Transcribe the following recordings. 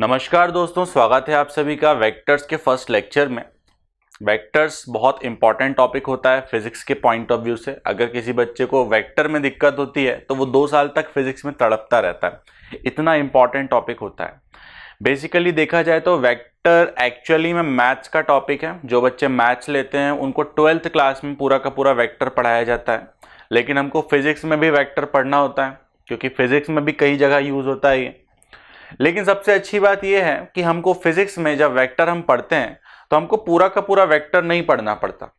नमस्कार दोस्तों, स्वागत है आप सभी का वेक्टर्स के फर्स्ट लेक्चर में। वेक्टर्स बहुत इंपॉर्टेंट टॉपिक होता है फिजिक्स के पॉइंट ऑफ व्यू से। अगर किसी बच्चे को वेक्टर में दिक्कत होती है तो वो 2 साल तक फिजिक्स में तड़पता रहता है, इतना इंपॉर्टेंट टॉपिक होता है। बेसिकली देखा जाए तो वेक्टर एक्चुअली में मैथ्स का टॉपिक है। जो बच्चे मैथ्स लेते हैं उनको 12th क्लास में पूरा का पूरा वेक्टर पढ़ाया जाता है, लेकिन हमको फिजिक्स में भी वेक्टर पढ़ना होता है क्योंकि फिजिक्स में भी कई जगह यूज होता है ये। लेकिन सबसे अच्छी बात यह है कि हमको फिजिक्स में जब वेक्टर हम पढ़ते हैं तो हमको पूरा का पूरा वेक्टर नहीं पढ़ना पड़ता।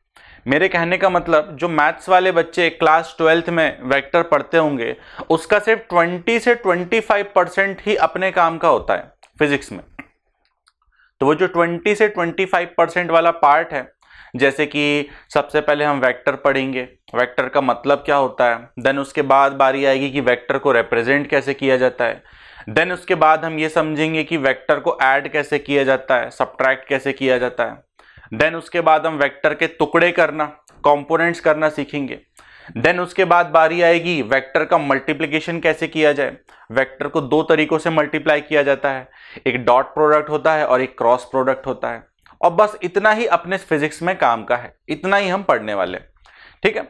मेरे कहने का मतलब, जो मैथ्स वाले बच्चे क्लास 12th में वेक्टर पढ़ते होंगे उसका सिर्फ 20 से 25% ही अपने काम का होता है फिजिक्स में। तो वो जो 20 से 25% वाला पार्ट है, जैसे कि सबसे पहले हम वेक्टर पढ़ेंगे, वेक्टर का मतलब क्या होता है, देन उसके बाद बारी आएगी कि वेक्टर को रिप्रेजेंट कैसे किया जाता है, देन उसके बाद हम ये समझेंगे कि वेक्टर को ऐड कैसे किया जाता है, सब्ट्रैक्ट कैसे किया जाता है, देन उसके बाद हम वेक्टर के टुकड़े करना, कंपोनेंट्स करना सीखेंगे। देन उसके बाद बारी आएगी वेक्टर का मल्टीप्लिकेशन कैसे किया जाए। वेक्टर को 2 तरीकों से मल्टीप्लाई किया जाता है, एक डॉट प्रोडक्ट होता है और एक क्रॉस प्रोडक्ट होता है। और बस इतना ही अपने फिजिक्स में काम का है, इतना ही हम पढ़ने वाले। ठीक है,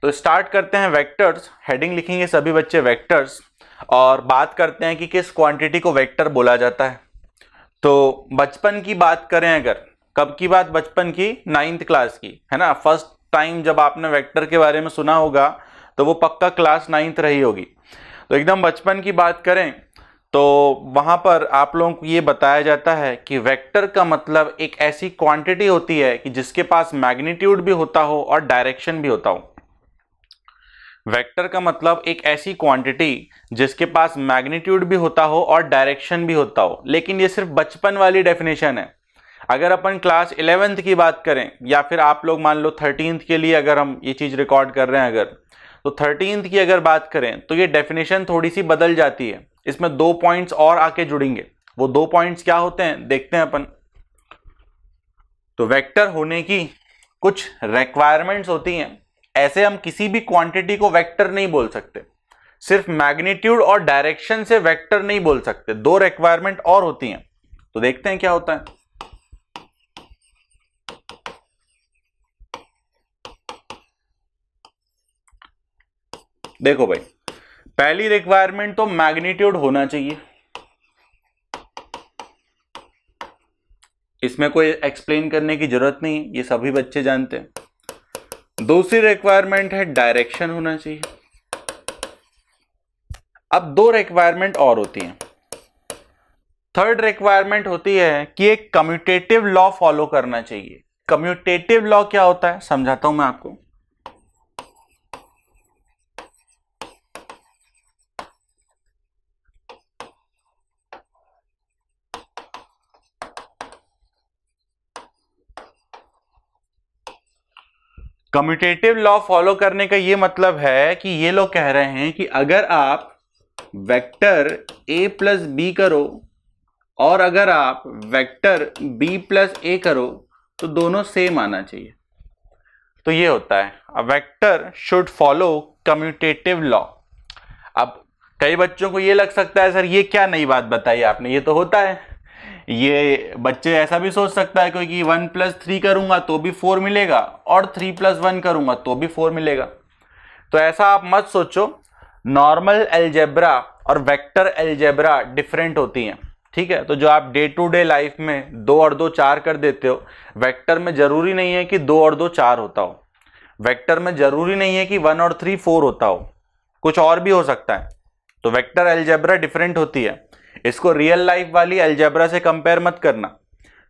तो स्टार्ट करते हैं। वेक्टर्स हेडिंग लिखेंगे सभी बच्चे वेक्टर्स, और बात करते हैं कि किस क्वांटिटी को वेक्टर बोला जाता है। तो बचपन की बात करें अगर, कब की बात, बचपन की 9th क्लास की, है ना। फर्स्ट टाइम जब आपने वेक्टर के बारे में सुना होगा तो वो पक्का क्लास 9th रही होगी। तो एकदम बचपन की बात करें तो वहां पर आप लोगों को ये बताया जाता है कि वेक्टर का मतलब एक ऐसी क्वांटिटी होती है कि जिसके पास मैग्नीट्यूड भी होता हो और डायरेक्शन भी होता हो। वेक्टर का मतलब एक ऐसी क्वांटिटी जिसके पास मैग्नीट्यूड भी होता हो और डायरेक्शन भी होता हो। लेकिन ये सिर्फ बचपन वाली डेफिनेशन है। अगर अपन क्लास 11th की बात करें, या फिर आप लोग मान लो 13th के लिए अगर हम ये चीज रिकॉर्ड कर रहे हैं अगर, तो 13th की अगर बात करें तो ये डेफिनेशन थोड़ी सी बदल जाती है। इसमें 2 पॉइंट्स और आके जुड़ेंगे। वो 2 पॉइंट्स क्या होते हैं देखते हैं अपन। तो वेक्टर होने की कुछ रिक्वायरमेंट्स होती हैं। ऐसे हम किसी भी क्वांटिटी को वेक्टर नहीं बोल सकते, सिर्फ मैग्नीट्यूड और डायरेक्शन से वेक्टर नहीं बोल सकते। 2 रिक्वायरमेंट और होती हैं, तो देखते हैं क्या होता है। देखो भाई, पहली रिक्वायरमेंट तो मैग्नीट्यूड होना चाहिए, इसमें कोई एक्सप्लेन करने की जरूरत नहीं, ये सभी बच्चे जानते हैं। दूसरी रिक्वायरमेंट है डायरेक्शन होना चाहिए। अब 2 रिक्वायरमेंट और होती हैं। थर्ड रिक्वायरमेंट होती है कि एक कम्यूटेटिव लॉ फॉलो करना चाहिए। कम्यूटेटिव लॉ क्या होता है समझाता हूं मैं आपको। कम्यूटेटिव लॉ फॉलो करने का ये मतलब है कि ये लोग कह रहे हैं कि अगर आप वेक्टर a प्लस बी करो और अगर आप वेक्टर b प्लस ए करो तो दोनों सेम आना चाहिए। तो ये होता है a vector should follow commutative law. अब कई बच्चों को ये लग सकता है सर ये क्या नई बात बताई आपने, ये तो होता है। ये बच्चे ऐसा भी सोच सकता है कोई कि 1 प्लस 3 करूंगा तो भी 4 मिलेगा और 3 प्लस 1 करूंगा तो भी 4 मिलेगा। तो ऐसा आप मत सोचो। नॉर्मल अलजेब्रा और वेक्टर अलजेब्रा डिफरेंट होती हैं। ठीक है, तो जो आप डे टू डे लाइफ में 2 और 2 4 कर देते हो, वेक्टर में जरूरी नहीं है कि 2 और 2 4 होता हो। वेक्टर में जरूरी नहीं है कि 1 और 3 4 होता हो, कुछ और भी हो सकता है। तो वेक्टर अलजेब्रा डिफरेंट होती है। इसको रियल लाइफ वाली अलजेब्रा से कंपेयर मत करना।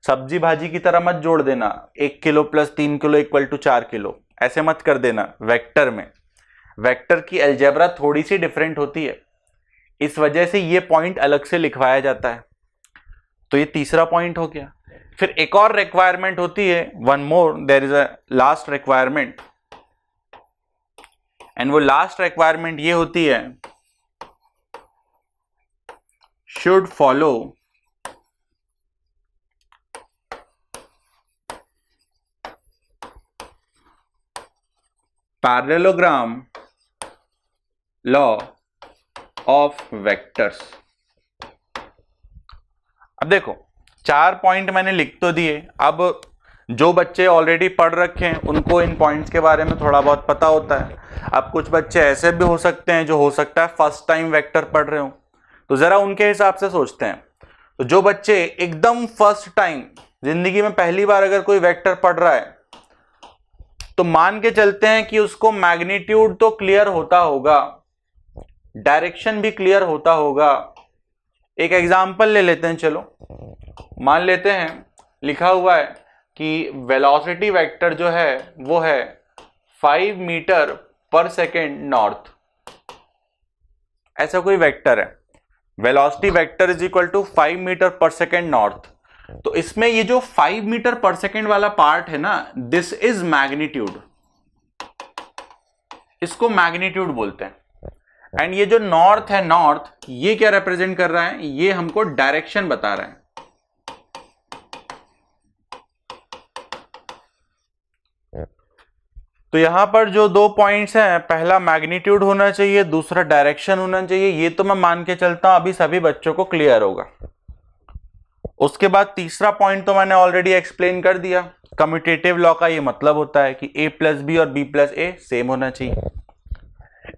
सब्जी भाजी की तरह मत जोड़ देना 1 kilo plus 3 kilo equal to 4 kilo, ऐसे मत कर देना। वेक्टर में वेक्टर की अलजेब्रा थोड़ी सी डिफरेंट होती है, इस वजह से ये पॉइंट अलग से लिखवाया जाता है। तो ये तीसरा पॉइंट हो गया। फिर एक और रिक्वायरमेंट होती है, one more, there is a last requirement, and वो लास्ट रिक्वायरमेंट ये होती है should follow parallelogram law of vectors. अब देखो 4 पॉइंट मैंने लिख तो दिए, अब जो बच्चे ऑलरेडी पढ़ रखे हैं उनको इन पॉइंट्स के बारे में थोड़ा बहुत पता होता है। अब कुछ बच्चे ऐसे भी हो सकते हैं जो हो सकता है फर्स्ट टाइम वेक्टर पढ़ रहे हो, तो जरा उनके हिसाब से सोचते हैं। तो जो बच्चे एकदम फर्स्ट टाइम जिंदगी में पहली बार अगर कोई वेक्टर पढ़ रहा है तो मान के चलते हैं कि उसको मैग्नीट्यूड तो क्लियर होता होगा, डायरेक्शन भी क्लियर होता होगा। एक एग्जांपल ले लेते हैं, चलो मान लेते हैं लिखा हुआ है कि वेलोसिटी वेक्टर जो है वो है 5 मीटर पर सेकेंड नॉर्थ। ऐसा कोई वेक्टर है, velocity vector is equal to 5 metre per second north. तो इसमें ये जो 5 मीटर पर सेकेंड वाला पार्ट है ना, दिस इज मैग्नीट्यूड, इसको मैग्नीट्यूड बोलते हैं। एंड ये जो नॉर्थ है, नॉर्थ ये क्या रिप्रेजेंट कर रहा है, ये हमको डायरेक्शन बता रहा है। तो यहां पर जो 2 पॉइंट्स हैं, पहला मैग्नीट्यूड होना चाहिए, दूसरा डायरेक्शन होना चाहिए। ये तो मैं मान के चलता हूं अभी सभी बच्चों को क्लियर होगा। उसके बाद तीसरा पॉइंट तो मैंने ऑलरेडी एक्सप्लेन कर दिया। कम्यूटेटिव लॉ का ये मतलब होता है कि a प्लस बी और b प्लस ए सेम होना चाहिए।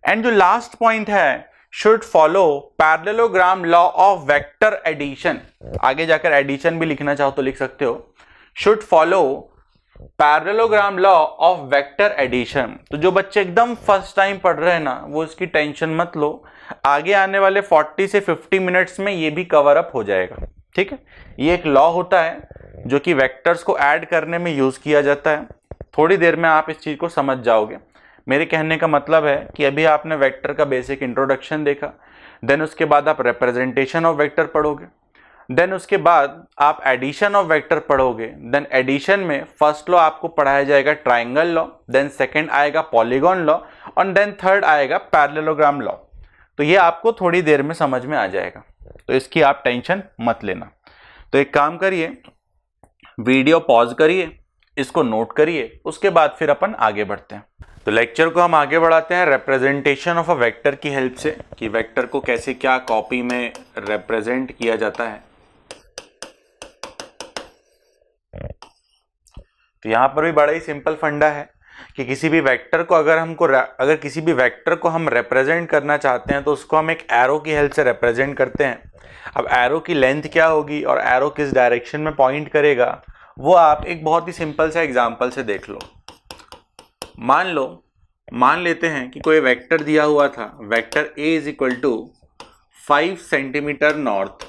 एंड जो लास्ट पॉइंट है, should follow parallelogram law of vector addition. आगे जाकर एडिशन भी लिखना चाहो तो लिख सकते हो। Should follow parallelogram law of vector addition. तो जो बच्चे एकदम फर्स्ट टाइम पढ़ रहे हैं ना, वो इसकी टेंशन मत लो, आगे आने वाले 40 से 50 मिनट्स में ये भी कवर अप हो जाएगा। ठीक है, ये एक लॉ होता है जो कि वेक्टर्स को ऐड करने में यूज किया जाता है। थोड़ी देर में आप इस चीज को समझ जाओगे। मेरे कहने का मतलब है कि अभी आपने वेक्टर का बेसिक इंट्रोडक्शन देखा, देन उसके बाद आप रिप्रेजेंटेशन ऑफ वेक्टर पढ़ोगे, देन उसके बाद आप एडिशन ऑफ वेक्टर पढ़ोगे। देन एडिशन में फर्स्ट लॉ आपको पढ़ाया जाएगा ट्राइंगल लॉ, देन सेकंड आएगा पॉलीगॉन लॉ, और देन थर्ड आएगा पैरेललोग्राम लॉ। तो ये आपको थोड़ी देर में समझ में आ जाएगा, तो इसकी आप टेंशन मत लेना। तो एक काम करिए, वीडियो पॉज करिए, इसको नोट करिए, उसके बाद फिर अपन आगे बढ़ते हैं। तो लेक्चर को हम आगे बढ़ाते हैं रिप्रेजेंटेशन ऑफ अ वेक्टर की हेल्प से, कि वेक्टर को कैसे क्या कॉपी में रिप्रेजेंट किया जाता है। तो यहां पर भी बड़ा ही सिंपल फंडा है कि किसी भी वेक्टर को अगर किसी भी वेक्टर को हम रिप्रेजेंट करना चाहते हैं तो उसको हम एक एरो की हेल्प से रिप्रेजेंट करते हैं। अब एरो की लेंथ क्या होगी और एरो किस डायरेक्शन में पॉइंट करेगा, वो आप एक बहुत ही सिंपल सा एग्जांपल से देख लो। मान लेते हैं कि कोई वेक्टर दिया हुआ था, vector a is equal to 5 centimetre north.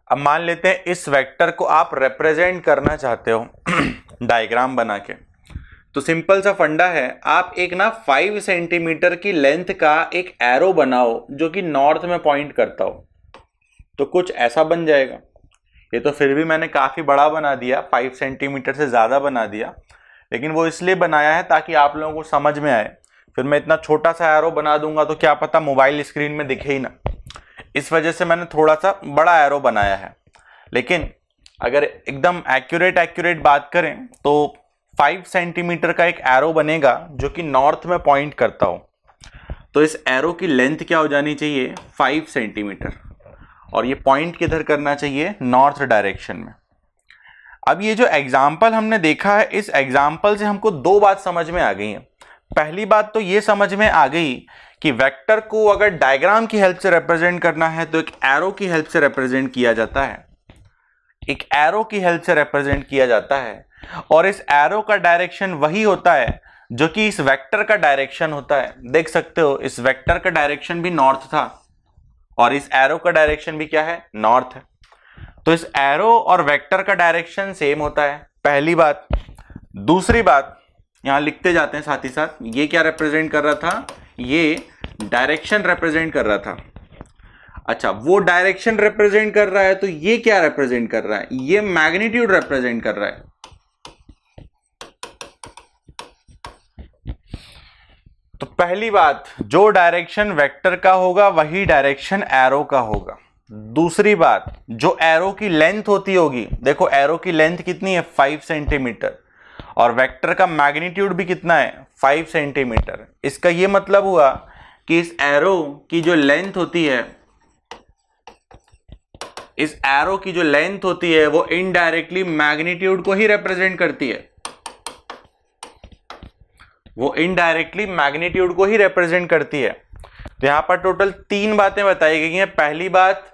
अब मान लेते हैं इस वेक्टर को आप रिप्रेजेंट करना चाहते हो डायग्राम बना के। तो सिंपल सा फंडा है, आप एक ना 5 सेंटीमीटर की लेंथ का एक एरो बनाओ जो कि नॉर्थ में पॉइंट करता हो, तो कुछ ऐसा बन जाएगा। ये तो फिर भी मैंने काफी बड़ा बना दिया, 5 सेंटीमीटर से ज्यादा बना दिया, लेकिन वो इसलिए बनाया है ताकि आप लोगों को समझ में आए। फिर मैं इतना छोटा सा एरो बना दूंगा तो क्या पता मोबाइल स्क्रीन में दिखे ही ना, इस वजह से मैंने थोड़ा सा बड़ा एरो बनाया है। लेकिन अगर एकदम एक्यूरेट बात करें तो 5 सेंटीमीटर का एक एरो बनेगा जो कि नॉर्थ में पॉइंट करता हो। तो इस एरो की लेंथ क्या हो जानी चाहिए, 5 सेंटीमीटर, और ये पॉइंट किधर करना चाहिए, नॉर्थ डायरेक्शन में। अब ये जो एग्जाम्पल हमने देखा है, इस एग्जाम्पल से हमको 2 बात समझ में आ गई है। पहली बात तो ये समझ में आ गई कि वेक्टर को अगर डायग्राम की हेल्प से रिप्रेजेंट करना है तो एक एरो की हेल्प से रिप्रेजेंट किया जाता है, एक एरो की हेल्प से रिप्रेजेंट किया जाता है। और इस एरो का डायरेक्शन वही होता है जो कि इस वेक्टर का डायरेक्शन होता है। देख सकते हो इस वेक्टर का डायरेक्शन भी नॉर्थ था और इस एरो का डायरेक्शन भी क्या है, नॉर्थ है। तो इस एरो और वेक्टर का डायरेक्शन सेम होता है, पहली बात। दूसरी बात यहां लिखते जाते हैं साथ ही साथ, ये क्या रिप्रेजेंट कर रहा था, ये डायरेक्शन रिप्रेजेंट कर रहा था। अच्छा, वो डायरेक्शन रिप्रेजेंट कर रहा है तो ये क्या रिप्रेजेंट कर रहा है, ये मैग्नीट्यूड रिप्रेजेंट कर रहा है। तो पहली बात, जो डायरेक्शन वेक्टर का होगा वही डायरेक्शन एरो का होगा। दूसरी बात, जो एरो की लेंथ होती होगी, देखो एरो की लेंथ कितनी है, 5 सेंटीमीटर, और वेक्टर का मैग्नीट्यूड भी कितना है, 5 सेंटीमीटर। इसका यह मतलब हुआ कि इस एरो की जो लेंथ होती है इस एरो की जो लेंथ होती है वो इनडायरेक्टली मैग्नीट्यूड को ही रिप्रेजेंट करती है, वो इनडायरेक्टली मैग्नीट्यूड को ही रिप्रेजेंट करती है। तो यहां पर टोटल 3 बातें बताई गई हैं। पहली बात,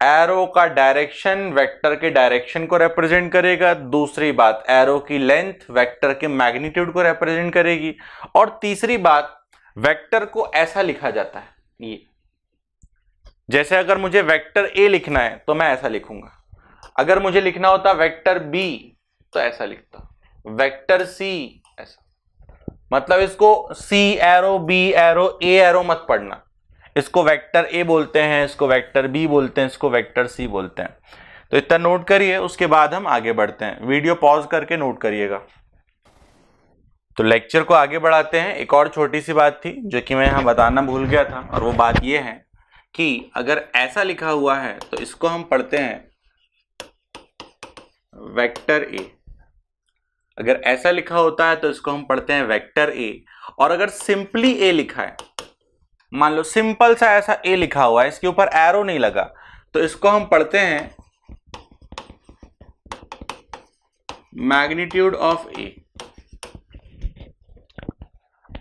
एरो का डायरेक्शन वेक्टर के डायरेक्शन को रिप्रेजेंट करेगा। दूसरी बात, एरो की लेंथ वेक्टर के मैग्नीट्यूड को रिप्रेजेंट करेगी। और तीसरी बात, वेक्टर को ऐसा लिखा जाता है, ये जैसे अगर मुझे वेक्टर ए लिखना है तो मैं ऐसा लिखूंगा, अगर मुझे लिखना होता वेक्टर बी तो ऐसा लिखता, वेक्टर सी ऐसा। मतलब इसको सी एरो, बी एरो, ए एरो मत पढ़ना, इसको वेक्टर ए बोलते हैं, इसको वेक्टर बी बोलते हैं, इसको वेक्टर सी बोलते हैं। तो इतना नोट करिए, उसके बाद हम आगे बढ़ते हैं। वीडियो पॉज करके नोट करिएगा। तो लेक्चर को आगे बढ़ाते हैं। एक और छोटी सी बात थी जो कि मैं यहाँ बताना भूल गया था, और वो बात ये है कि अगर ऐसा लिखा हुआ है तो इसको हम पढ़ते हैं वेक्टर ए। अगर ऐसा लिखा होता है तो इसको हम पढ़ते हैं वेक्टर ए। और अगर सिंपली ए लिखा है, मान लो सिंपल सा ऐसा ए लिखा हुआ है, इसके ऊपर एरो नहीं लगा, तो इसको हम पढ़ते हैं मैग्नीट्यूड ऑफ ए।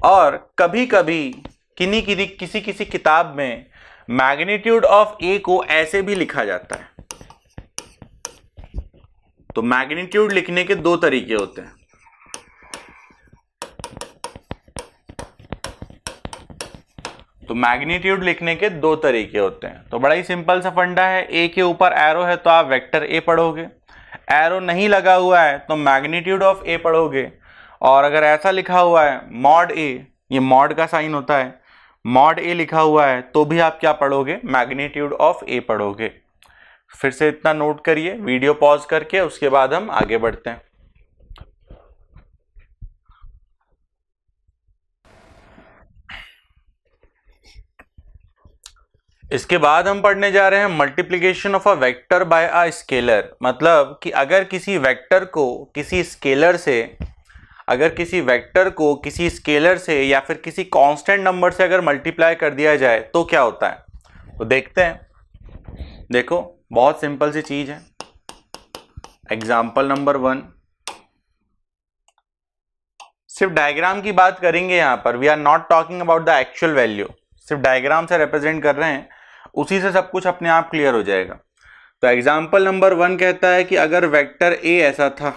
और कभी कभी किसी किसी किताब में मैग्नीट्यूड ऑफ ए को ऐसे भी लिखा जाता है। तो मैग्नीट्यूड लिखने के 2 तरीके होते हैं। तो मैग्नीट्यूड लिखने के 2 तरीके होते हैं। तो बड़ा ही सिंपल सा फंडा है, ए के ऊपर एरो है तो आप वेक्टर ए पढ़ोगे, एरो नहीं लगा हुआ है तो मैग्नीट्यूड ऑफ ए पढ़ोगे। और अगर ऐसा लिखा हुआ है मॉड ए, ये मॉड का साइन होता है, मॉड ए लिखा हुआ है तो भी आप क्या पढ़ोगे, मैग्नीट्यूड ऑफ ए पढ़ोगे। फिर से इतना नोट करिए, वीडियो पॉज करके, उसके बाद हम आगे बढ़ते हैं। इसके बाद हम पढ़ने जा रहे हैं multiplication of a vector by a scalar. मतलब कि अगर किसी वेक्टर को किसी स्केलर से, अगर किसी वेक्टर को किसी स्केलर से या फिर किसी कांस्टेंट नंबर से अगर मल्टीप्लाई कर दिया जाए तो क्या होता है। तो देखते हैं। देखो बहुत सिंपल सी चीज है। एग्जाम्पल नंबर 1, सिर्फ डायग्राम की बात करेंगे यहां पर, we are not talking about the actual value, सिर्फ डायग्राम से रिप्रेजेंट कर रहे हैं, उसी से सब कुछ अपने आप क्लियर हो जाएगा। तो एग्जाम्पल नंबर 1 कहता है कि अगर वेक्टर ए ऐसा था,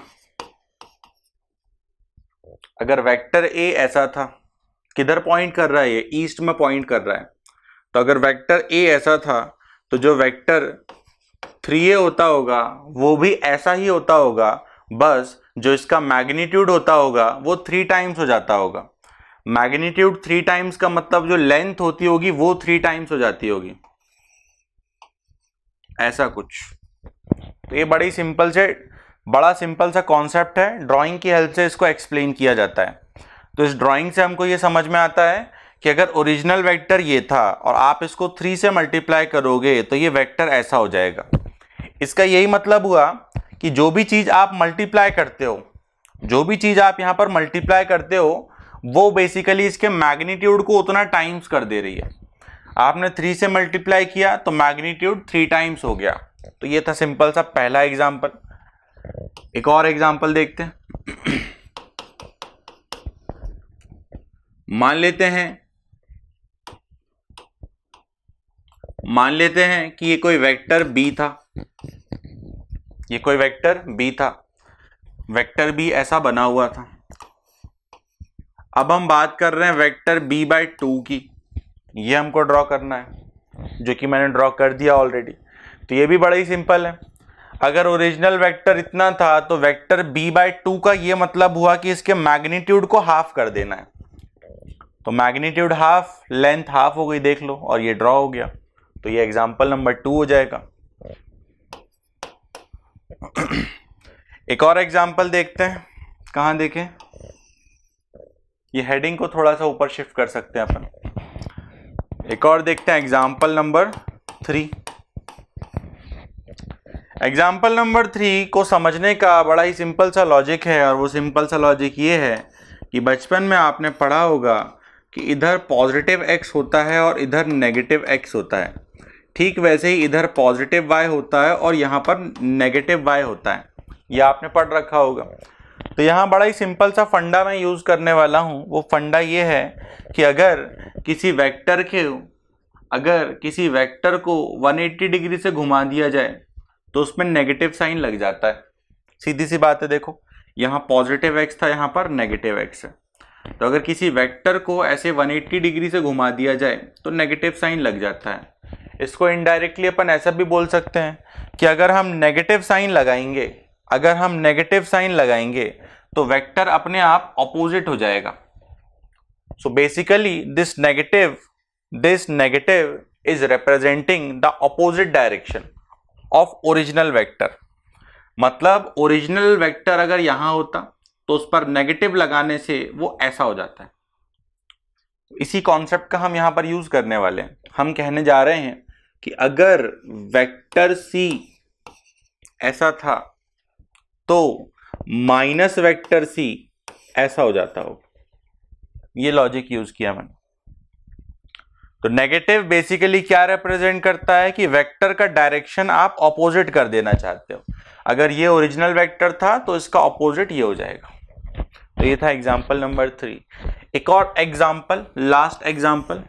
अगर वेक्टर ए ऐसा था, किधर पॉइंट कर रहा है ये, ईस्ट में पॉइंट कर रहा है। तो अगर वेक्टर ए ऐसा था तो जो वेक्टर 3a होता होगा वो भी ऐसा ही होता होगा, बस जो इसका मैग्नीट्यूड होता होगा वो 3 टाइम्स हो जाता होगा। मैग्नीट्यूड 3 टाइम्स का मतलब जो लेंथ होती होगी वो 3 टाइम्स हो जाती होगी, ऐसा कुछ। तो ये बड़ा सिंपल सा कॉन्सेप्ट है, ड्राइंग की हेल्प से इसको एक्सप्लेन किया जाता है। तो इस ड्राइंग से हमको ये समझ में आता है कि अगर ओरिजिनल वेक्टर ये था और आप इसको 3 से मल्टीप्लाई करोगे तो ये वेक्टर ऐसा हो जाएगा। इसका यही मतलब हुआ कि जो भी चीज आप मल्टीप्लाई करते हो, जो भी चीज आप यहां पर मल्टीप्लाई करते हो, वो बेसिकली इसके मैग्नीट्यूड को उतना टाइम्स कर दे रही है। आपने 3 से मल्टीप्लाई किया तो मैग्नीट्यूड 3 टाइम्स हो गया। तो ये था सिंपल सा पहला एग्जांपल। एक और एग्जांपल देखते हैं। मान लेते हैं कि ये कोई वेक्टर बी था, ये कोई वेक्टर बी था, वेक्टर बी ऐसा बना हुआ था। अब हम बात कर रहे हैं वेक्टर b बाई 2 की, ये हमको ड्रॉ करना है, जो कि मैंने ड्रॉ कर दिया ऑलरेडी। तो ये भी बड़ा ही सिंपल है। अगर ओरिजिनल वेक्टर इतना था तो वेक्टर b बाई 2 का ये मतलब हुआ कि इसके मैग्नीट्यूड को हाफ कर देना है। तो मैग्नीट्यूड हाफ, लेंथ हाफ हो गई, देख लो, और ये ड्रॉ हो गया। तो ये एग्जांपल नंबर 2 हो जाएगा। एक और एग्जांपल देखते हैं, कहां देखें, ये हेडिंग को थोड़ा सा ऊपर शिफ्ट कर सकते हैं अपन। एक और देखते हैं एग्जांपल नंबर 3। एग्जाम्पल नंबर 3 को समझने का बड़ा ही सिंपल सा लॉजिक है, और वो सिंपल सा लॉजिक ये है कि बचपन में आपने पढ़ा होगा कि इधर पॉजिटिव x होता है और इधर नेगेटिव x होता है। ठीक वैसे ही इधर पॉजिटिव y होता है और यहाँ पर नेगेटिव y होता है, ये आपने पढ़ रखा होगा। तो यहाँ बड़ा ही सिंपल सा फंडा मैं यूज करने वाला हूँ। वो फंडा ये है कि अगर किसी वेक्टर को 180 डिग्री से घुमा दिया जाए तो उसमें नेगेटिव साइन लग जाता है। सीधी सी बात है, देखो यहाँ पॉजिटिव x था, यहाँ पर नेगेटिव x है। तो अगर किसी वेक्टर को ऐसे 180 डिग्री से घुमा दिया जाए तो नेगेटिव साइन लग जाता है। इसको इनडायरेक्टली अपन ऐसा भी बोल सकते हैं कि अगर हम नेगेटिव साइन लगाएंगे तो वेक्टर अपने आप ऑपोजिट हो जाएगा। So basically this negative is representing the opposite direction of original vector. मतलब ओरिजिनल वेक्टर अगर यहां होता तो उस पर नेगेटिव लगाने से वो ऐसा हो जाता है। इसी कॉन्सेप्ट का हम यहां पर यूज करने वाले हैं। हम कहने जा रहे हैं कि अगर वेक्टर c ऐसा था तो माइनस वेक्टर c ऐसा हो जाता हो। ये लॉजिक यूज किया मैंने। तो नेगेटिव बेसिकली क्या रिप्रेजेंट करता है कि वेक्टर का डायरेक्शन आप ऑपोजिट कर देना चाहते हो। अगर ये ओरिजिनल वेक्टर था तो इसका ऑपोजिट ये हो जाएगा। तो ये था एग्जांपल नंबर 3। एक और एग्जांपल, लास्ट एग्जांपल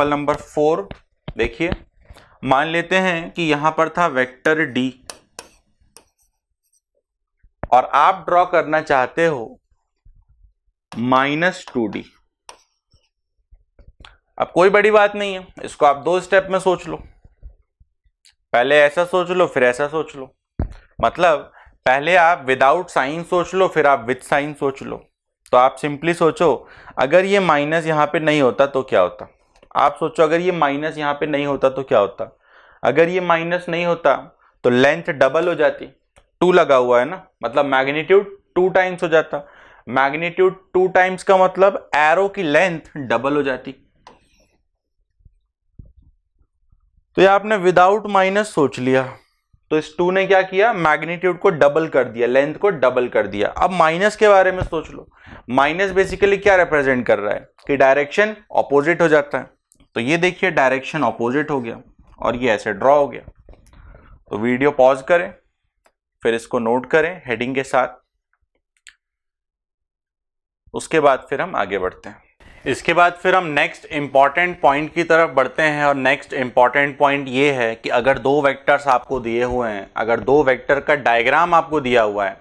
नंबर 4 देखिए। मान लेते हैं कि यहां पर था वेक्टर d और आप ड्रॉ करना चाहते हो -2d। अब कोई बड़ी बात नहीं है, इसको आप 2 स्टेप में सोच लो। पहले ऐसा सोच लो, फिर ऐसा सोच लो। मतलब पहले आप विदाउट साइन सोच लो, फिर आप विथ साइन सोच लो। तो आप सिंपली सोचो, अगर ये माइनस यहां पे नहीं होता तो क्या होता। आप सोचो अगर ये माइनस यहां पे नहीं होता तो क्या होता। अगर ये माइनस नहीं होता तो लेंथ डबल हो जाती। 2 लगा हुआ है ना, मतलब मैग्नीट्यूड 2 टाइम्स हो जाता। मैग्नीट्यूड 2 टाइम्स का मतलब एरो की लेंथ डबल हो जाती। तो ये आपने विदाउट माइनस सोच लिया, तो इस 2 ने क्या किया, मैग्नीट्यूड को डबल कर दिया, लेंथ को डबल कर दिया। अब माइनस के बारे में सोच लो। माइनस बेसिकली क्या रिप्रेजेंट कर रहा है कि डायरेक्शन ऑपोजिट हो जाता है। तो ये देखिए डायरेक्शन ऑपोजिट हो गया और ये ऐसे ड्रॉ हो गया। तो वीडियो पॉज करें, फिर इसको नोट करें हेडिंग के साथ। उसके बाद फिर हम आगे बढ़ते हैं। इसके बाद फिर हम नेक्स्ट इंपॉर्टेंट पॉइंट की तरफ बढ़ते हैं। और नेक्स्ट इंपॉर्टेंट पॉइंट ये है कि अगर 2 वेक्टर्स आपको दिए हुए हैं, अगर 2 वेक्टर का डायग्राम आपको दिया हुआ है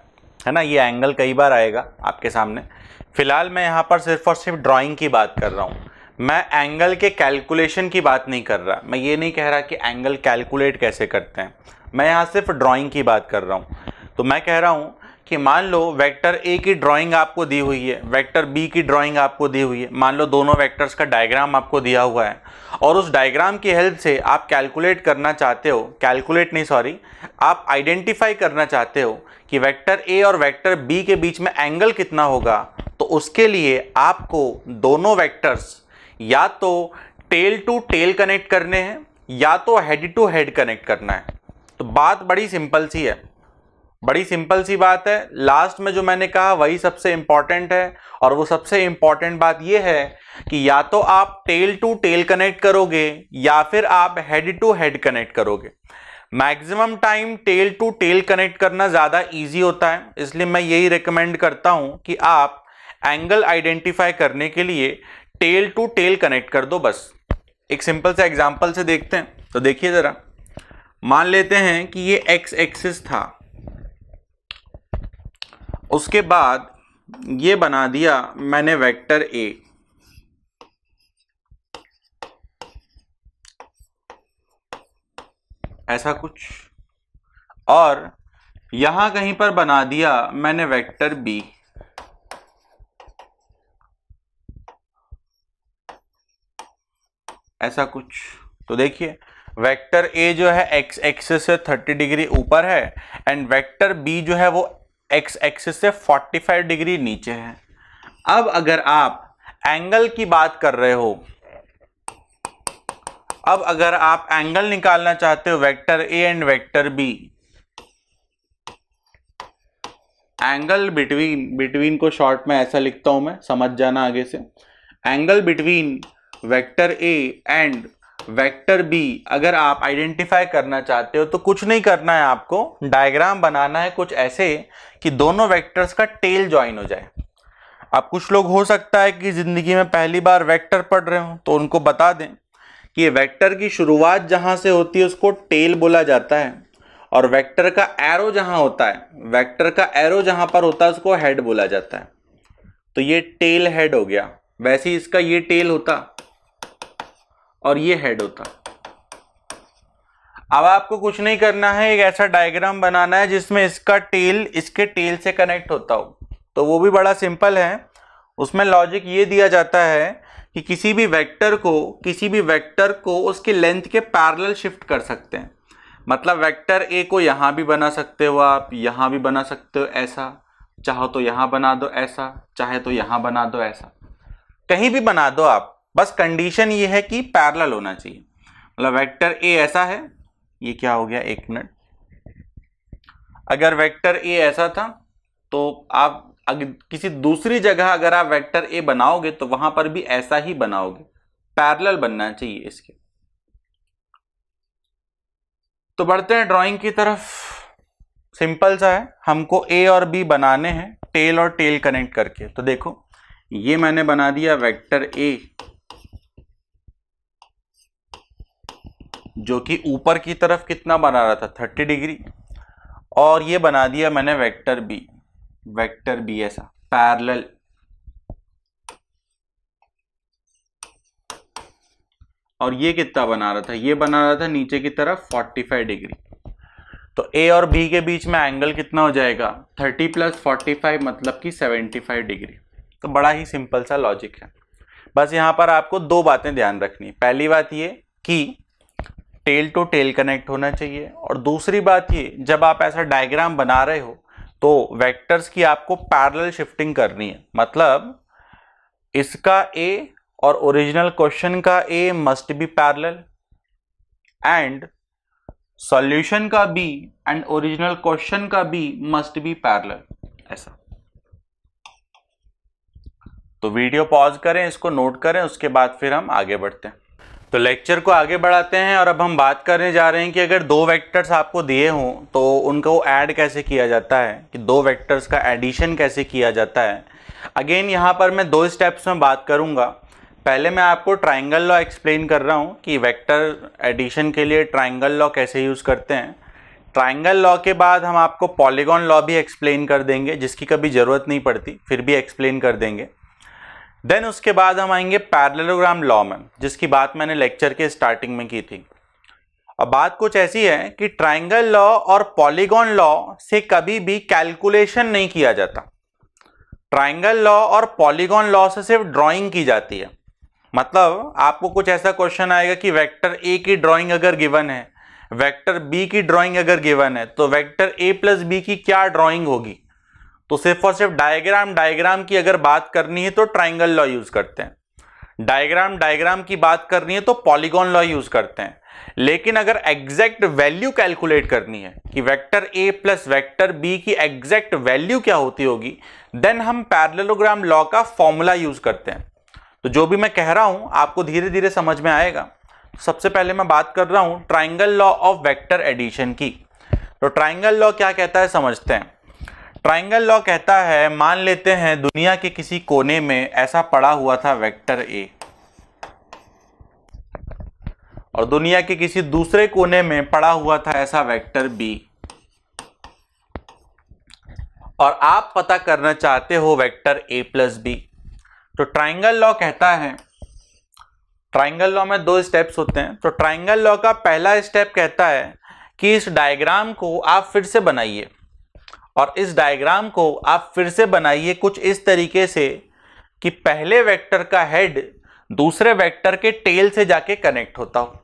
ना, ये एंगल कई बार आएगा आपके सामने। फिलहाल मैं यहाँ पर सिर्फ और सिर्फ ड्राइंग की बात कर रहा हूँ। मैं एंगल के कैलकुलेशन की बात नहीं कर रहा। मैं ये नहीं कह रहा कि एंगल कैलकुलेट कैसे करते हैं। मैं यहाँ सिर्फ ड्राइंग की बात कर रहा हूँ। तो मैं कह रहा हूँ कि मान लो वेक्टर ए की ड्राइंग आपको दी हुई है, वेक्टर बी की ड्राइंग आपको दी हुई है। मान लो दोनों वेक्टर्स का डायग्राम आपको दिया हुआ है और उस डायग्राम की हेल्प से आप कैलकुलेट करना चाहते हो, आप आइडेंटिफाई करना चाहते हो कि वेक्टर ए और वेक्टर बी के बीच में एंगल कितना होगा। तो उसके लिए आपको दोनों वेक्टर्स या तो टेल टू टेल कनेक्ट करने हैं या तो हेड टू हेड कनेक्ट करना है। तो बात बड़ी सिंपल सी है, बड़ी सिंपल सी बात है। लास्ट में जो मैंने कहा वही सबसे इंपॉर्टेंट है। और वो सबसे इंपॉर्टेंट बात यह है कि या तो आप टेल टू टेल कनेक्ट करोगे या फिर आप हेड टू हेड कनेक्ट करोगे। Maximum time tail to tail connect करना ज्यादा इजी होता है, इसलिए मैं यही रिकमेंड करता हूं कि आप एंगल आइडेंटिफाई करने के लिए टेल टू टेल कनेक्ट कर दो। बस एक सिंपल सा एग्जांपल से देखते हैं। तो देखिए जरा, मान लेते हैं कि ये एक्स एक्सिस था, उसके बाद ये बना दिया मैंने वेक्टर ए। ऐसा कुछ, और यहां कहीं पर बना दिया मैंने वेक्टर बी। ऐसा कुछ। तो देखिए वेक्टर ए जो है एक्स एक्सिस से 30 डिग्री ऊपर है एंड वेक्टर बी जो है वो एक्स एक्सिस से 45 डिग्री नीचे है। अब अगर आप एंगल की बात कर रहे हो, अब अगर आप एंगल निकालना चाहते हो vector A and vector B, angle between को शॉर्ट में ऐसा लिखता हूं मैं, समझ जाना आगे से। Angle between vector A and vector B अगर आप आइडेंटिफाई करना चाहते हो तो कुछ नहीं करना है, आपको डायग्राम बनाना है कुछ ऐसे कि दोनों वेक्टर्स का टेल ज्वाइन हो जाए। अब कुछ लोग हो सकता है कि जिंदगी में पहली बार वेक्टर पढ़ रहे हो, तो उनको बता दें कि ये वेक्टर की शुरुआत जहां से होती है उसको टेल बोला जाता है, और वेक्टर का एरो जहां होता है, वेक्टर का एरो जहां पर होता है उसको हेड बोला जाता है। तो ये टेल हेड हो गया। वैसे ही इसका ये टेल होता और ये हेड होता। अब आपको कुछ नहीं करना है, एक ऐसा डायग्राम बनाना है जिसमें इसका टेल इसके टेल से कनेक्ट होता हो। तो वो भी बड़ा सिंपल है। उसमें लॉजिक ये दिया जाता है कि किसी भी वेक्टर को उसकी लेंथ के पैरेलल शिफ्ट कर सकते हैं। मतलब वेक्टर ए को यहां भी बना सकते हो, आप यहां भी बना सकते हो, ऐसा चाहो तो यहां बना दो, ऐसा चाहे तो यहां बना दो, ऐसा कहीं भी बना दो आप। बस कंडीशन ये है कि पैरेलल होना चाहिए। मतलब वेक्टर ए ऐसा है, ये क्या हो गया, एक मिनट। अगर वेक्टर ए ऐसा था तो आप अगर किसी दूसरी जगह अगर आप वेक्टर ए बनाओगे तो वहां पर भी ऐसा ही बनाओगे, पैरेलल बनना चाहिए इसके। तो बढ़ते हैं ड्राइंग की तरफ। सिंपल सा है, हमको ए और बी बनाने हैं टेल और टेल कनेक्ट करके। तो देखो ये मैंने बना दिया वेक्टर ए जो कि ऊपर की तरफ कितना बना रहा था, 30 डिग्री, और ये बना दिया मैंने वेक्टर बी ऐसा पैरेलल। और ये कितना बना रहा था, ये बना रहा था नीचे की तरफ 45 डिग्री। तो ए और बी के बीच में एंगल कितना हो जाएगा, 30 + 45 मतलब कि 75 डिग्री। तो बड़ा ही सिंपल सा लॉजिक है। बस यहाँ पर आपको दो बातें ध्यान रखनी। पहली बात ये कि टेल टू टेल कनेक्ट होना चाहिए, और दूसरी बात ये जब आप ऐसा डायग्राम बना रहे हो तो वेक्टर्स की आपको पैरेलल शिफ्टिंग करनी है। मतलब इसका ए और ओरिजिनल क्वेश्चन का A must be parallel, and solution का बी एंड ओरिजिनल क्वेश्चन का बी मस्ट बी पैरेलल, ऐसा। तो वीडियो पॉज करें, इसको नोट करें, उसके बाद फिर हम आगे बढ़ते हैं। तो लेक्चर को आगे बढ़ाते हैं और अब हम बात करने जा रहे हैं कि अगर दो वेक्टर्स आपको दिए हों तो उनको ऐड कैसे किया जाता है, कि दो वेक्टर्स का एडिशन कैसे किया जाता है। अगेन यहाँ पर मैं दो स्टेप्स में बात करूँगा। पहले मैं आपको ट्राइंगल लॉ एक्सप्लेन कर रहा हूँ कि वेक्टर एडिशन के लिए ट्राइंगल लॉ कैसे यूज़ करते हैं। ट्राइंगल लॉ के बाद हम आपको पॉलीगॉन लॉ भी एक्सप्लेन कर देंगे, जिसकी कभी ज़रूरत नहीं पड़ती, फिर भी एक्सप्लेन कर देंगे। देन उसके बाद हम आएंगे पैरेललोग्राम लॉ में, जिसकी बात मैंने लेक्चर के स्टार्टिंग में की थी। अब बात कुछ ऐसी है कि ट्राइंगल लॉ और पॉलीगॉन लॉ से कभी भी कैलकुलेशन नहीं किया जाता। ट्राइंगल लॉ और पॉलीगॉन लॉ से सिर्फ ड्राइंग की जाती है। मतलब आपको कुछ ऐसा क्वेश्चन आएगा कि वेक्टर ए की ड्राइंग अगर गिवन है, वेक्टर बी की ड्राइंग अगर गिवन है, तो वेक्टर ए प्लस बी की क्या ड्राइंग होगी। तो सिर्फ और सिर्फ डायग्राम की अगर बात करनी है तो ट्राइंगल लॉ यूज करते हैं, डायग्राम की बात करनी है तो पॉलीगॉन लॉ यूज करते हैं। लेकिन अगर एग्जैक्ट वैल्यू कैलकुलेट करनी है कि vector A plus vector B की एग्जैक्ट वैल्यू क्या होती होगी, देन हम पैरेललोग्राम लॉ का फॉर्मूला यूज करते हैं। तो जो भी मैं कह रहा हूं आपको धीरे धीरे समझ में आएगा। सबसे पहले मैं बात कर रहा हूं triangle law of vector addition की। तो ट्राइंगल लॉ क्या कहता है समझते हैं। ट्राइंगल लॉ कहता है, मान लेते हैं दुनिया के किसी कोने में ऐसा पड़ा हुआ था वेक्टर ए, और दुनिया के किसी दूसरे कोने में पड़ा हुआ था ऐसा वेक्टर बी, और आप पता करना चाहते हो वेक्टर ए प्लस बी। तो ट्राइंगल लॉ कहता है, ट्राइंगल लॉ में दो स्टेप्स होते हैं। तो ट्राइंगल लॉ का पहला स्टेप कहता है कि इस डायग्राम को आप फिर से बनाइए, और इस डायग्राम को आप फिर से बनाइए कुछ इस तरीके से कि पहले वेक्टर का हेड दूसरे वेक्टर के टेल से जाके कनेक्ट होता हो।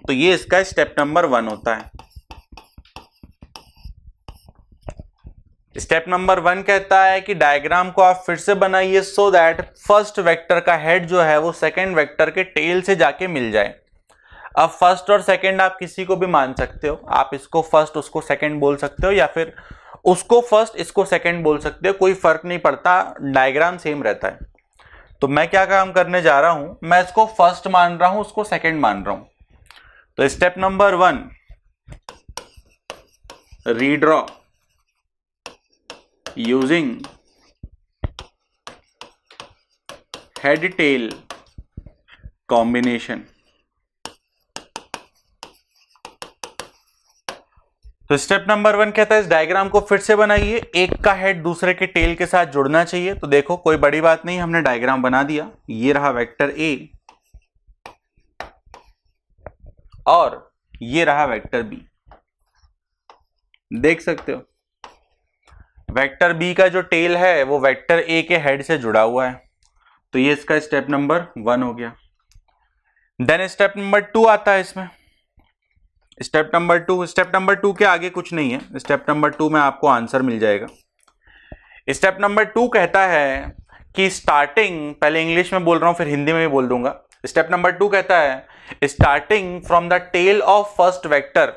तो ये इसका स्टेप नंबर 1 होता है। स्टेप नंबर 1 कहता है कि डायग्राम को आप फिर से बनाइए सो दैट फर्स्ट वेक्टर का हेड जो है वो सेकेंड वेक्टर के टेल से जाके मिल जाए। अब फर्स्ट और सेकंड आप किसी को भी मान सकते हो, आप इसको फर्स्ट उसको सेकंड बोल सकते हो, या फिर उसको फर्स्ट इसको सेकंड बोल सकते हो, कोई फर्क नहीं पड़ता, डायग्राम सेम रहता है। तो मैं क्या काम करने जा रहा हूं, मैं इसको फर्स्ट मान रहा हूं, उसको सेकंड मान रहा हूं। तो step number 1, redraw using head tail combination. तो स्टेप नंबर 1 कहता है इस डायग्राम को फिर से बनाइए, एक का हेड दूसरे के टेल के साथ जुड़ना चाहिए। तो देखो कोई बड़ी बात नहीं, हमने डायग्राम बना दिया। ये रहा वेक्टर ए और ये रहा वेक्टर बी। देख सकते हो वेक्टर बी का जो टेल है वो वेक्टर ए के हेड से जुड़ा हुआ है। तो ये इसका स्टेप नंबर 1 हो गया। देन स्टेप नंबर 2 आता है इसमें। स्टेप नंबर टू के आगे कुछ नहीं है। स्टेप नंबर 2 में आपको आंसर मिल जाएगा। स्टेप नंबर 2 कहता है कि स्टार्टिंग, पहले इंग्लिश में बोल रहा हूं फिर हिंदी में भी बोल दूंगा। स्टेप नंबर 2 कहता है starting from the tail of first vector,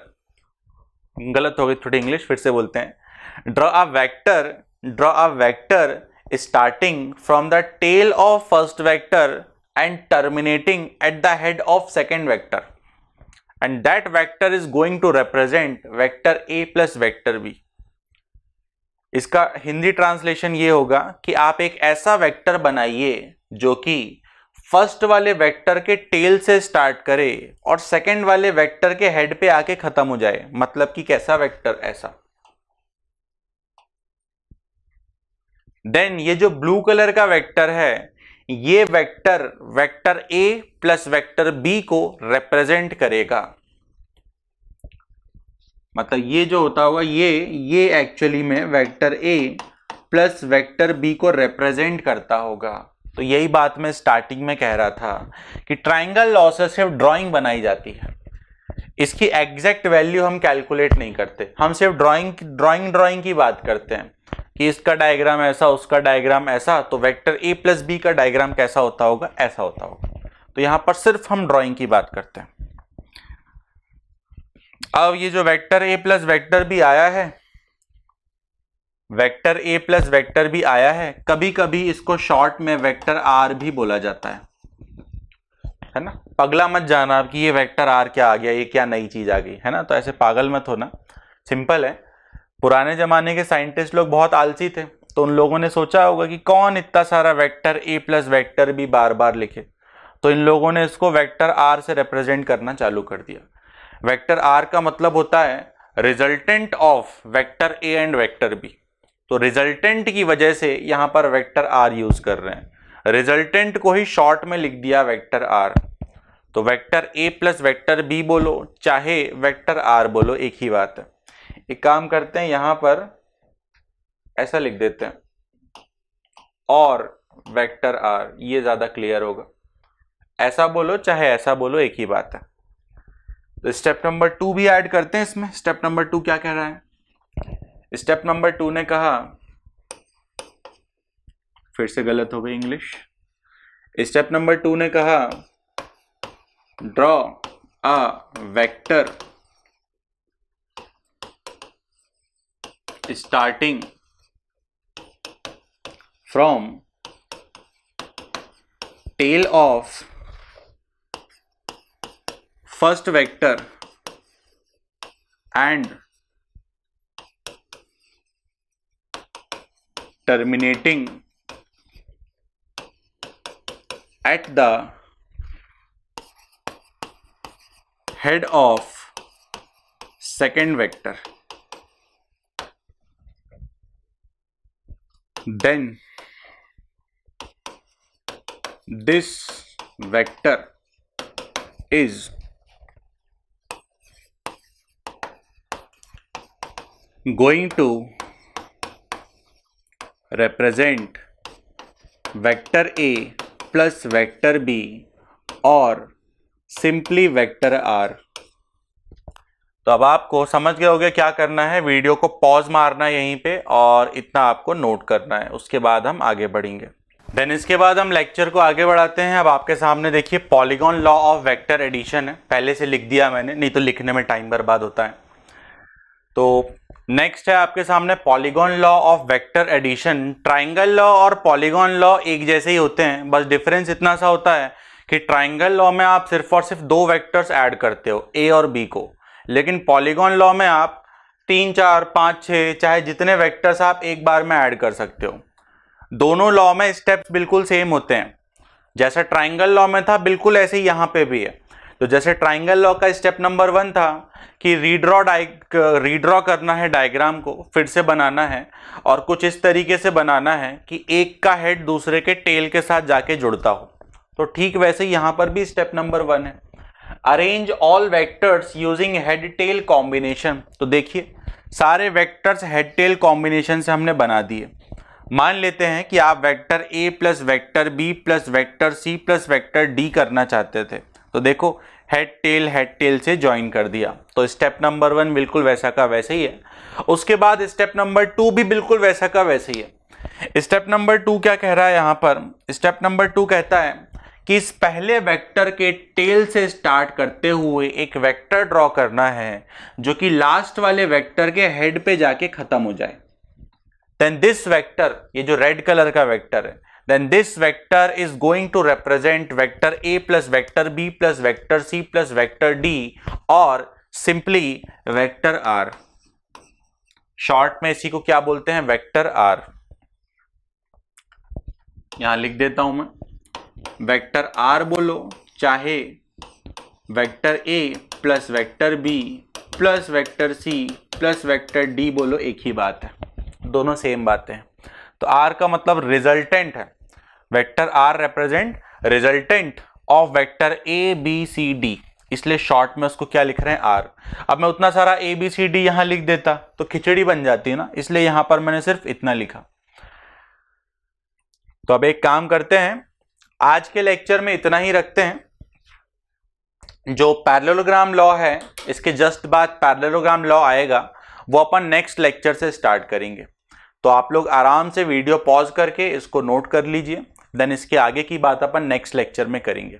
गलत हो गई थोड़ी इंग्लिश, फिर से बोलते हैं। Draw a vector starting from the tail of first vector and terminating at the head of second vector, and that vector is going to represent vector a plus vector b। इसका Hindi translation ये होगा कि आप एक ऐसा vector बनाइए जो कि फर्स्ट वाले वेक्टर के टेल से स्टार्ट करे और सेकंड वाले वेक्टर के हेड पे आके खत्म हो जाए। मतलब कि कैसा वेक्टर, ऐसा। देन ये जो ब्लू कलर का वेक्टर है, ये vector A plus vector B को रिप्रेजेंट करेगा। मतलब ये जो होता होगा ये एक्चुअली में vector A plus vector B को रिप्रेजेंट करता होगा। तो यही बात मैं स्टार्टिंग में कह रहा था कि ट्राइंगल लॉ से सिर्फ ड्राइंग बनाई जाती है, इसकी एग्जैक्ट वैल्यू हम कैलकुलेट नहीं करते। हम सिर्फ ड्राइंग की बात करते हैं कि इसका डायग्राम ऐसा, उसका डायग्राम ऐसा, तो वेक्टर ए प्लस बी का डायग्राम कैसा होता होगा, ऐसा होता होगा। तो यहां पर सिर्फ हम ड्राइंग की बात करते हैं। अब ये जो vector A plus vector B आया है, vector A plus vector B आया है, कभी कभी इसको शॉर्ट में वेक्टर आर भी बोला जाता है ना। पगला मत जाना आप कि ये वेक्टर आर क्या आ गया, ये क्या नई चीज आ गई, है ना। तो ऐसे पागल मत होना, सिंपल है। पुराने जमाने के साइंटिस्ट लोग बहुत आलसी थे, तो उन लोगों ने सोचा होगा कि कौन इतना सारा vector A plus vector B बार बार लिखे, तो इन लोगों ने इसको वेक्टर आर से रिप्रेजेंट करना चालू कर दिया। वेक्टर आर का मतलब होता है resultant of vector A and vector B. तो रिजल्टेंट की वजह से यहां पर वेक्टर आर यूज कर रहे हैं। रिजल्टेंट को ही शॉर्ट में लिख दिया वेक्टर आर। तो vector A plus vector B बोलो चाहे वेक्टर आर बोलो, एक ही बात है। एक काम करते हैं, यहां पर ऐसा लिख देते हैं और वेक्टर आर, ये ज्यादा क्लियर होगा। ऐसा बोलो चाहे ऐसा बोलो, एक ही बात है। तो स्टेप नंबर 2 भी ऐड करते हैं इसमें। स्टेप नंबर 2 क्या कह रहा है? स्टेप नंबर 2 ने कहा, फिर से गलत हो गई इंग्लिश। स्टेप नंबर 2 ने कहा draw a vector starting from tail of first vector and terminating at the head of second vector, then this vector is going to represent vector A plus vector B or simply vector R। तो अब आपको समझ गए होगे क्या करना है। Video को पॉज मारना है यहीं पे और इतना आपको नोट करना है, उसके बाद हम आगे बढ़ेंगे। देन इसके बाद हम लेक्चर को आगे बढ़ाते हैं। अब आपके सामने देखिए polygon law of vector addition है, पहले से लिख दिया मैंने, नहीं तो लिखने में टाइम बर्बाद होता है। तो नेक्स्ट है आपके सामने polygon law of vector addition. Triangle law और पॉलीगॉन लॉ एक जैसे ही होते हैं, बस डिफरेंस इतना सा होता है कि ट्राइंगल लॉ में आप सिर्फ और सिर्फ 2 वेक्टर्स ऐड करते हो, ए और बी को, लेकिन पॉलीगॉन लॉ में आप 3, 4, 5, 6 चाहे जितने वेक्टर्स आप एक बार में ऐड कर सकते हो। दोनों लॉ में स्टेप्स बिल्कुल सेम होते हैं, जैसा ट्राइंगल लॉ में था बिल्कुल ऐसे ही यहाँ पे भी है। तो जैसे ट्राइंगल लॉ का स्टेप नंबर 1 था कि रीड्रॉ करना है डायग्राम को, फिर से बनाना है और कुछ इस तरीके से बनाना है कि एक का हेड दूसरे के टेल के साथ जाके जुड़ता हो। तो ठीक वैसे ही यहाँ पर भी स्टेप नंबर 1 है, arrange all vectors using head tail combination. तो देखिए सारे वेक्टर्स हेड टेल कॉम्बिनेशन से हमने बना दिए। मान लेते हैं कि आप vector A plus vector B plus vector C plus vector D करना चाहते थे, तो देखो हेड टेल से ज्वाइन कर दिया। तो स्टेप नंबर 1 बिल्कुल वैसा का वैसे ही है। उसके बाद स्टेप नंबर 2 भी बिल्कुल वैसा का वैसे ही है। स्टेप नंबर 2 क्या कह रहा है यहाँ पर? स्टेप नंबर 2 कहता है कि इस पहले वेक्टर के टेल से स्टार्ट करते हुए एक वेक्टर ड्रॉ करना है जो कि लास्ट वाले वेक्टर के हेड पे जाके खत्म हो जाए। देन दिस वेक्टर, ये जो रेड कलर का वेक्टर है, then this vector is going to represent vector a plus vector b plus vector c plus vector d और simply vector r। शॉर्ट में इसी को क्या बोलते हैं? Vector r। यहां लिख देता हूं मैं, वेक्टर r बोलो चाहे vector a plus vector b plus vector c plus vector d बोलो, एक ही बात है, दोनों सेम बातें हैं। तो R का मतलब रिजल्टेंट है, vector R represent resultant of vector A B C D, इसलिए शॉर्ट में उसको क्या लिख रहे हैं? R। अब मैं उतना सारा A B C D यहां लिख देता तो खिचड़ी बन जाती है ना, इसलिए यहां पर मैंने सिर्फ इतना लिखा। तो अब एक काम करते हैं, आज के लेक्चर में इतना ही रखते हैं। जो पैरेललोग्राम लॉ है इसके जस्ट बाद पैरेललोग्राम लॉ आएगा, वो अपन नेक्स्ट लेक्चर से स्टार्ट करेंगे। तो आप लोग आराम से वीडियो पॉज करके इसको नोट कर लीजिए, देन इसके आगे की बात अपन नेक्स्ट लेक्चर में करेंगे।